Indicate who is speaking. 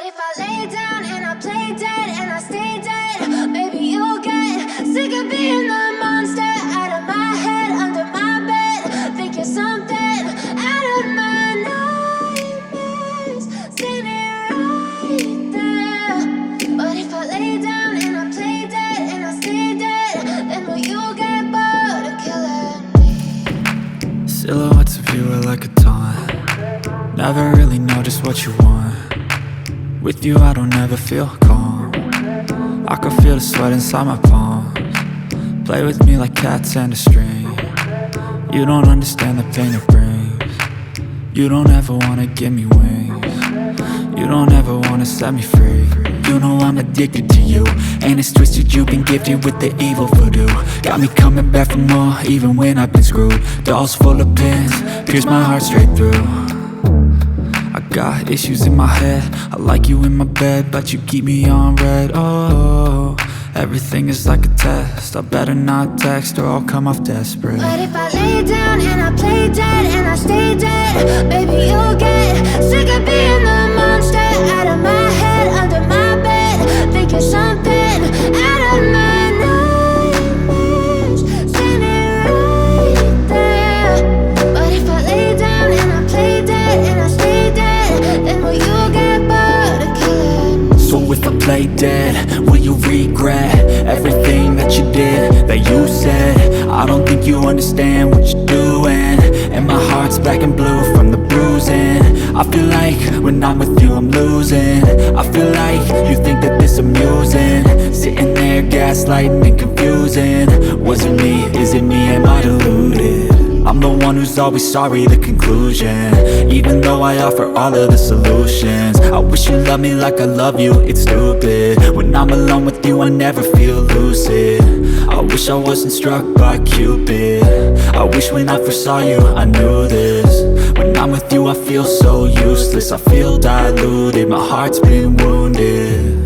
Speaker 1: if I lay down and I play dead and I stay dead, maybe you'll get sick of being the monster out of my head, under my bed, thinking something out of my nightmares, standing right there. But if I lay down and I play dead and I stay dead, then will you get bored of killing me?
Speaker 2: Silhouettes of you are like a taunt. Never really know just what you want. With you I don't ever feel calm. I can feel the sweat inside my palms. Play with me like cats and a string. You don't understand the pain it brings. You don't ever wanna give me wings. You don't ever wanna set me free. You know I'm addicted to you, and it's twisted, you've been gifted with the evil voodoo. Got me coming back for more, even when I've been screwed. Dolls full of pins, pierce my heart straight through. I got issues in my head, I like you in my bed, but you keep me on red. Oh, everything is like a test. I better not text or I'll come off desperate.
Speaker 1: But if I lay down and I play dead and I stay dead, baby you'll get sick of being the monster out of my head, under my bed, thinking something out of my nightmares, standing right there. But if I lay down and I play dead and I stay dead, then will you get bored of killing me?
Speaker 2: So if I play dead, will you regret everything that you did, that you said? I don't think you understand what you're doing, and my heart's black and blue from the bruising. I feel like when I'm with you I'm losing. I feel like you think that this amusing, sitting there gaslighting and confusing. Was it me? Is it me? Am I deluded? I'm the one who's always sorry, the conclusion, even though I offer all of the solutions. I wish you loved me like I love you, it's stupid. When I'm alone with you I never feel lucid. I wish I wasn't struck by Cupid. I wish when I first saw you I knew this. When I'm with you I feel so useless, I feel diluted, my heart's been wounded.